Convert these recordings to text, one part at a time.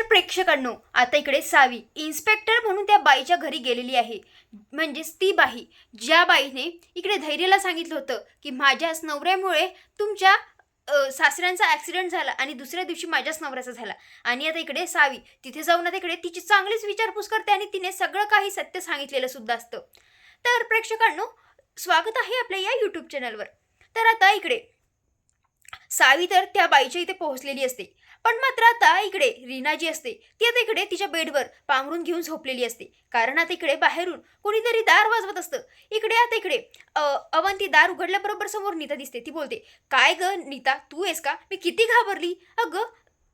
प्रेक्षकांनो, आता इकडे सावी इन्स्पेक्टर म्हणून त्या बाईच्या घरी गेलेली आहे. म्हणजेच ती बाई, ज्या बाईने इकडे धैर्यला सांगितलं होतं की माझ्याच नवऱ्यामुळे तुमच्या सासऱ्यांचा ॲक्सिडेंट झाला आणि दुसऱ्या दिवशी माझ्याच नवऱ्याचा झाला. आणि आता इकडे सावी तिथे जाऊन आता इकडे तिची चांगलीच विचारपूस करते आणि तिने सगळं काही सत्य सांगितलेलं सुद्धा असतं. तर प्रेक्षकांनो, स्वागत आहे आपल्या या यूट्यूब चॅनलवर. तर आता इकडे सावी तर त्या बाईच्या इथे पोहोचलेली असते, पण मात्र आता इकडे रीना जी असते ती आता इकडे तिच्या बेडवर पांघरून घेऊन झोपलेली असते. कारण आता इकडे बाहेरून कोणीतरी दार वाजवत असतं. इकडे आता इकडे अवंती दार उघडल्याबरोबर समोर नीता दिसते. ती बोलते, काय ग नीता, तू आहेस का? मी किती घाबरली. अगं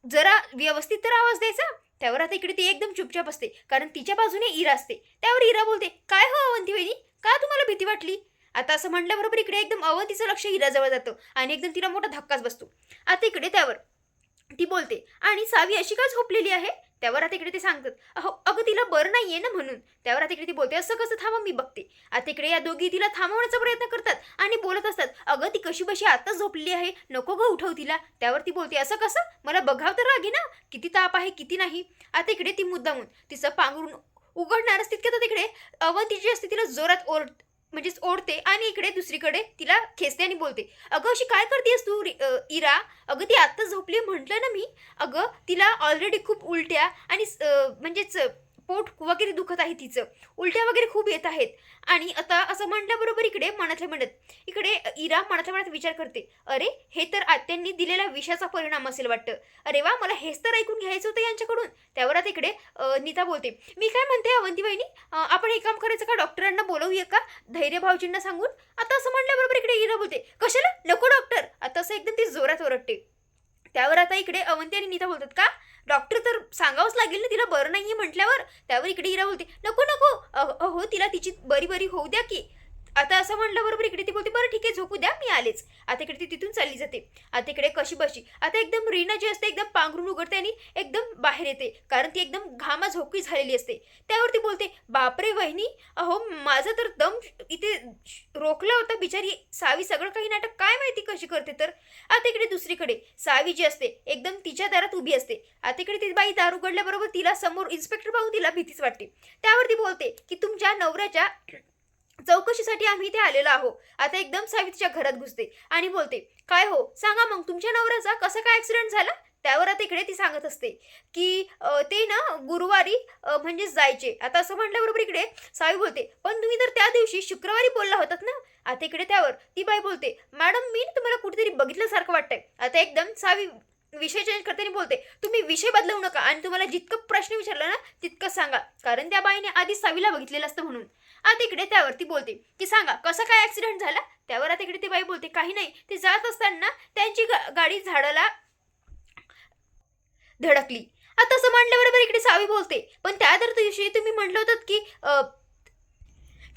जरा व्यवस्थित तर आवाज द्यायचा. त्यावर आता इकडे ती एकदम चुपचाप असते, कारण तिच्या बाजूने इरा असते. त्यावर इरा बोलते, काय हो अवंती वहिनी, का तुम्हाला भीती वाटली? आता असं म्हटल्याबरोबर इकडे एकदम अवंतीचं लक्ष इराजवळ जातं आणि एकदम तिला मोठा धक्काच बसतो. आता इकडे त्यावर ती बोलते, आणि सावी अशी का झोपलेली आहे? त्यावर आता इकडे ते सांगतात, अगं तिला बरं नाहीये ना म्हणून. त्यावर आता इकडे ती बोलते, असं कसं, थांबा मी बघते. आता इकडे या दोघी तिला थांबवण्याचा प्रयत्न करतात आणि बोलत असतात, अगं ती कशी बशी आताच झोपलेली आहे, नको ग उठव तिला. त्यावर ती बोलते, असं कसं, मला बघावं तर लागे ना किती ताप आहे किती नाही. आता इकडे ती मुद्दामून तिचं पांघरून उघडणारच तितक्यात आता इकडे अवंती जी असते तिला जोरात म्हणजेच ओढते आणि इकडे दुसरीकडे तिला खेचते आणि बोलते, अगं अशी काय करतेस तू इरा? अगं ती आत्ताच झोपली म्हटलं ना मी. अगं तिला ऑलरेडी खूप उलट्या आणि म्हणजेच पोट वगैरे दुखत आहे, तिचं उलट्या वगैरे खूप येत आहेत. आणि आता असं म्हटल्याबरोबर इकडे मनातल्या म्हणत इकडे इरा मनातल्या मनात विचार करते, अरे हे तर आत्यांनी दिलेल्या विषाचा परिणाम असेल वाटतं. अरे वा, मला हेच तर ऐकून घ्यायचं होतं यांच्याकडून. त्यावर आता इकडे नीता बोलते, मी काय म्हणते अवंती वहिनी, आपण हे काम करायचं का, डॉक्टरांना बोलवूया का, धैर्य भाऊजींना सांगून? आता असं म्हटल्याबरोबर इकडे इरा बोलते, कशाला, नको डॉक्टर. आता असं एकदम ती जोरात ओरडते. त्यावर आता इकडे अवंती आणि नीता बोलतात, का डॉक्टर तर सांगावंच लागेल ना, तिला बरं नाहीये म्हटल्यावर. त्यावर इकडे इरा बोलते, नको नको, हो तिला तिची बरी बरी होऊ द्या की. आता असं म्हटल्याबरोबर इकडे ती बोलते, बरं ठीक आहे, झोपू द्या, मी आलेच. आता इकडे ती तिथून चालली जाते. आता इकडे कशी बशी आता एकदम रीना जी असते एकदम पांघरून उघडते आणि एकदम बाहेर येते, कारण ती एकदम घामाझोपी झालेली असते. त्यावर ती बोलते, बापरे वहिनी, अहो माझं तर दम इथे रोखला होता. बिचारी सावी सगळं काही नाटक काय माहिती कशी करते तर. आता इकडे दुसरीकडे सावी जी असते एकदम तिच्या दारात उभी असते. आता इकडे ती बाई दार उघडल्याबरोबर तिला समोर इन्स्पेक्टर पाहून तिला भीतीच वाटते. त्यावर ती बोलते की तुमच्या नवऱ्याच्या चौकशीसाठी आम्ही इथे आलेलो आहोत. आता एकदम सावी तिच्या घरात घुसते आणि बोलते, काय हो सांगा मग, तुमच्या नवऱ्याचा कसा काय ॲक्सिडेंट झाला? त्यावर आता इकडे ती सांगत असते की ते ना गुरुवारी म्हणजेच जायचे. आता असं म्हटल्याबरोबर इकडे सावी बोलते, पण तुम्ही तर त्या दिवशी शुक्रवारी बोलला होतात ना. आता इकडे त्यावर ती बाई बोलते, मॅडम मी तुम्हाला कुठेतरी बघितल्यासारखं वाटतंय. आता एकदम सावी विषय चेंज करते आणि बोलते, तुम्ही विषय बदलवू नका आणि तुम्हाला जितकं प्रश्न विचारला ना तितकं सांगा, कारण त्या बाईने आधी सावीला बघितलेलं असतं म्हणून. आता इकडे त्यावरती बोलते की सांगा कसा काय ॲक्सिडेंट झाला? त्यावर आता इकडे ती बाई बोलते, काही नाही, ते जात असताना त्यांची गाडी झाडाला धडकली. आता असं म्हटल्याबरोबर इकडे सावी बोलते, पण त्या तर दिवशी तुम्ही म्हटलं होतं की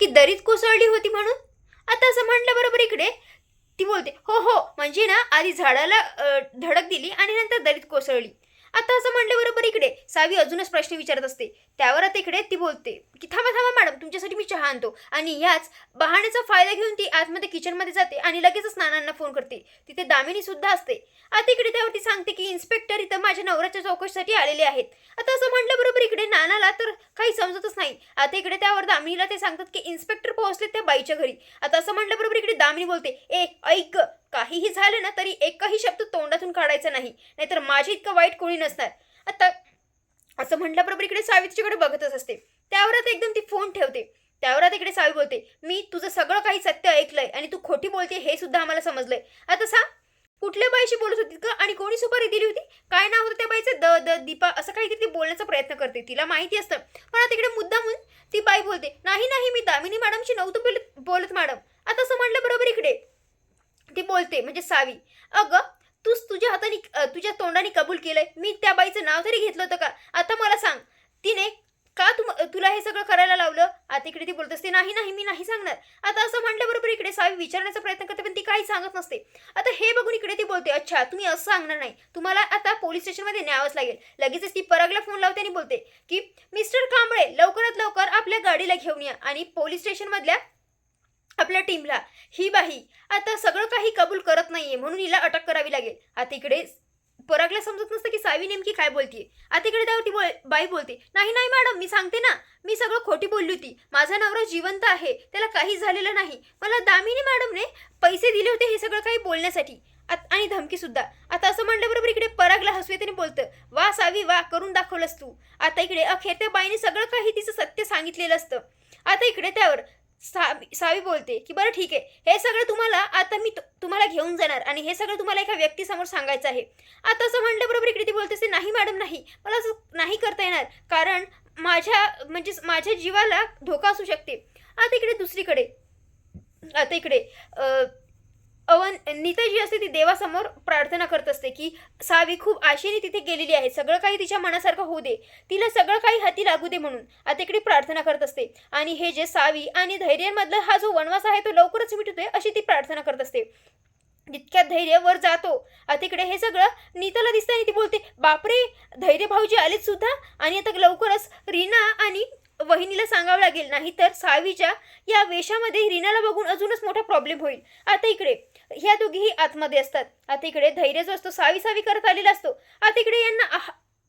की दरीत कोसळली होती म्हणून. आता असं म्हटल्याबरोबर इकडे ती बोलते, हो हो, म्हणजे ना आधी झाडाला धडक दिली आणि नंतर दरीत कोसळली. आता असं म्हटल्याबरोबर इकडे सावी अजूनच प्रश्न विचारत असते. त्यावर आता इकडे ती बोलते की थांबा थांबा मॅडम, तुमच्यासाठी मी चहा आणतो. आणि ह्याच बहाण्याचा फायदा घेऊन ती आतमध्ये किचनमध्ये जाते आणि लगेचच नानांना फोन करते. तिथे दामिनी सुद्धा असते. आता इकडे त्यावरती सांगते की इन्स्पेक्टर इथं माझ्या नवऱ्याच्या चौकशीसाठी आलेले आहेत. आता असं म्हटल्याबरोबर इकडे नानाला तर काही समजतच नाही. आता इकडे त्यावर दामिनीला ते सांगतात की इन्स्पेक्टर पोहोचले त्या बाईच्या घरी. आता असं म्हटल्याबरोबर इकडे दामिनी बोलते, ए ऐक, काहीही झालं ना तरी एकही शब्द तोंडातून काढायचा नाही, नाहीतर माझे इतकं वाईट कोणी नसणार. आता असं म्हटल्याबरोबर इकडे सावी तिच्याकडे बघतच असते. त्यावर आता एकदम ती फोन ठेवते. त्यावर आता इकडे सावी बोलते, मी तुझं सगळं काही सत्य ऐकलंय आणि तू खोटी बोलते हे सुद्धा आम्हाला समजलंय. आता सांग, कुठल्या बाईशी बोलत होती का आणि कोणी सुपारी दिली होती? काय नाव होतं त्या बाईचं? द दीपा असं काहीतरी ती बोलण्याचा प्रयत्न करते. तिला माहिती असतं, पण आता इकडे मुद्दामून ती बाई बोलते, नाही नाही, मी दामिनी मॅडमशी नव्हतं बोलत मॅडम. आता असं म्हटल्याबरोबर इकडे ती बोलते म्हणजे सावी, अगं तूच तुझ्या हाताने तुझ्या तोंडाने कबूल केलंय, मी त्या बाईचं नाव तरी घेतलं होतं का? आता मला सांग, तिने का तुला हे सगळं करायला लावलं? आता इकडे ती बोलत असते, नाही नाही, मी नाही सांगणार. आता असं म्हटल्याबरोबर इकडे सावी विचारण्याचा प्रयत्न करते, पण ती काही सांगत नसते. आता हे बघून इकडे ती बोलते, अच्छा तुम्ही असं सांगणार नाही, तुम्हाला आता पोलीस स्टेशनमध्ये न्यावंच लागेल. लगेचच ती परागला फोन लावते आणि बोलते की मिस्टर कांबळे, लवकरात लवकर आपल्या गाडीला घेऊन या आणि पोलीस स्टेशनमधल्या आपल्या टीमला. ही बाई आता सगळं काही कबूल करत नाहीये म्हणून हिला अटक करावी लागेल. आता इकडे परागला समजत नसतं की सावी नेमकी काय बोलतीये. आता इकडे त्यावरती बाई बोलते, नाही नाही मॅडम, मी सांगते ना, मी सगळं खोटी बोलली होती. माझा नवरा जिवंत आहे, त्याला काही झालेलं नाही. मला दामिनी मॅडमने पैसे दिले होते हे सगळं काही बोलण्यासाठी आणि धमकी सुद्धा. आता असं म्हणल्याबरोबर इकडे परागला हसू येते आणि बोलतं, वा सावी वा, करून दाखवलंस तू. आता इकडे अखेर त्या बाईने सगळं काही तिचं सत्य सांगितलेलं असतं. आता इकडे त्यावर सावी बोलते की बरं ठीक आहे, हे सगळं तुम्हाला आता मी तुम्हाला घेऊन जाणार आणि हे सगळं तुम्हाला एका व्यक्तीसमोर सांगायचं आहे. आता असं म्हणल्याबरोबर इकडे ती बोलते, नाही मॅडम नाही, मला असं नाही करता येणार, कारण माझ्या जीवाला धोका असू शकते. आता इकडे दुसरीकडे आता इकडे नीता जी असते ती देवासमोर प्रार्थना करत असते की सावी खूप आशेने तिथे गेलेली आहे, सगळं काही तिच्या मनासारखं होऊ दे, तिला सगळं काही हाती लागू दे म्हणून. आता इकडे प्रार्थना करत असते आणि हे जे सावी आणि धैर्यमधला हा जो वनवास आहे तो लवकरच मिटतोय अशी ती प्रार्थना करत असते. तितक्यात धैर्य वर जातो. आता इकडे हे सगळं नीताला दिसतं आणि ती बोलते, बापरे, धैर्य भाऊजी आलेत सुद्धा, आणि आता लवकरच रीना आणि वहिनीला सांगावं लागेल, नाही तर सावीच्या या वेशामध्ये रीनाला बघून अजूनच मोठा प्रॉब्लेम होईल. आता इकडे ह्या दोघीही आतमध्ये असतात. आता इकडे धैर्य जो असतो सावी सावी करत आलेला असतो. आता इकडे यांना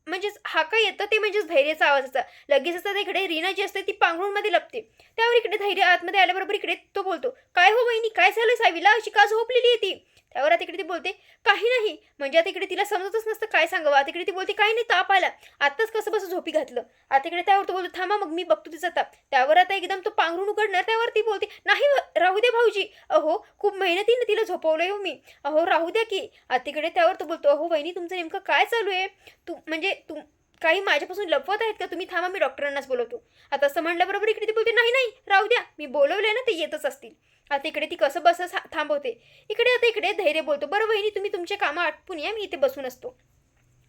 म्हणजेच हाका येतं ते म्हणजेच धैर्याचा आवाजाचा. लगेच असतात इकडे रीना जी असते ती पांघरूणमध्ये लपते. त्यावर इकडे धैर्य आतमध्ये आल्याबरोबर इकडे तो बोलतो, काय हो वहिनी, काय झालं सावीला, अशी का झोपलेली आहे ती. त्यावर आता इकडे ती बोलते, काही नाही. म्हणजे आता इकडे तिला समजतच नसतं काय सांगावं. आता इकडे ती बोलते, काही नाही, ताप आला, आत्ताच कसं बसं झोपी घातलं. आता इकडे त्यावर तो बोलतो, थांबा मग मी बघतो तिचा ताप. त्यावर आता एकदम तो पांघरून उघडणार. त्यावर ती बोलते, नाही राहू दे भाऊजी, अहो खूप मेहनतीने तिला झोपवलंय हो मी, अहो राहू द्या की. आता इकडे त्यावर तो बोलतो, अहो वहिनी, तुमचं नेमकं काय चालू आहे, तू काही माझ्यापासून लपवत आहेत का तुम्ही, थांबा मी डॉक्टरांनाच बोलवतो. आता असं म्हणल्याबरोबर इकडे ती बोलते, नाही नाही राहू द्या, मी बोलवलंय ना, ते येतच असतील. आता इकडे ती कसं बस थांबवते. आता इकडे धैर्य बोलतो, बरं वहिनी, तुम्ही तुमचे कामं आटपून या, मी इथे बसून असतो.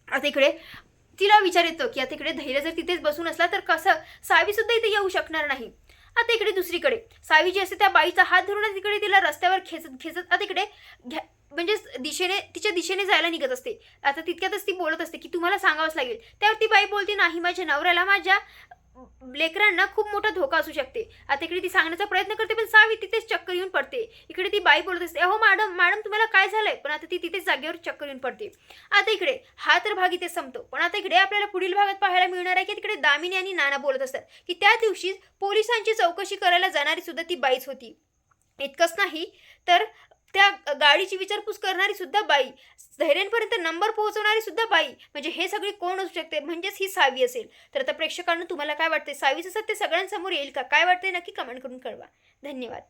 आता इकडे तिला विचार येतो की आता इकडे धैर्य जर तिथेच बसून असला तर कसं सावी सुद्धा इथे येऊ शकणार नाही. आता इकडे दुसरीकडे सावी जी असते त्या बाईचा हात धरून तिकडे तिला रस्त्यावर खेचत आता इकडे म्हणजे तिच्या दिशेने जायला निघत असते. आता तितक्यातच ती बोलत असते की तुम्हाला सांगावंच लागेल. त्यावर ती बाई बोलते, नाही, माझ्या नवऱ्याला, माझ्या लेकरांना खूप मोठा धोका असू शकते. आता इकडे ती सांगण्याचा प्रयत्न करते पण सावी तिथेच चक्कर येऊन पडते. इकडे ती बाई बोलत असते, अहो मॅडम तुम्हाला काय झालंय, पण आता ती तिथेच जागेवर चक्कर येऊन पडते. आता इकडे हा तर भाग इथे संपतो. पण आता इकडे आपल्याला पुढील भागात पाहायला मिळणार आहे की तिकडे दामिनी आणि नाना बोलत असतात की त्या दिवशी पोलिसांची चौकशी करायला जाणारी सुद्धा ती बाईच होती. इतकंच नाही तर त्या गाडीची विचारपूस करणारी सुद्धा बाई, धैर्यांपर्यंत नंबर पोहोचवणारी सुद्धा बाई, म्हणजे हे सगळे कोण असू शकते, म्हणजेच ही सावी असेल. तर आता प्रेक्षकांना तुम्हाला काय वाटते, सावीचं सत्य सगळ्यांसमोर येईल का, काय वाटते नक्की कमेंट करून कळवा. धन्यवाद.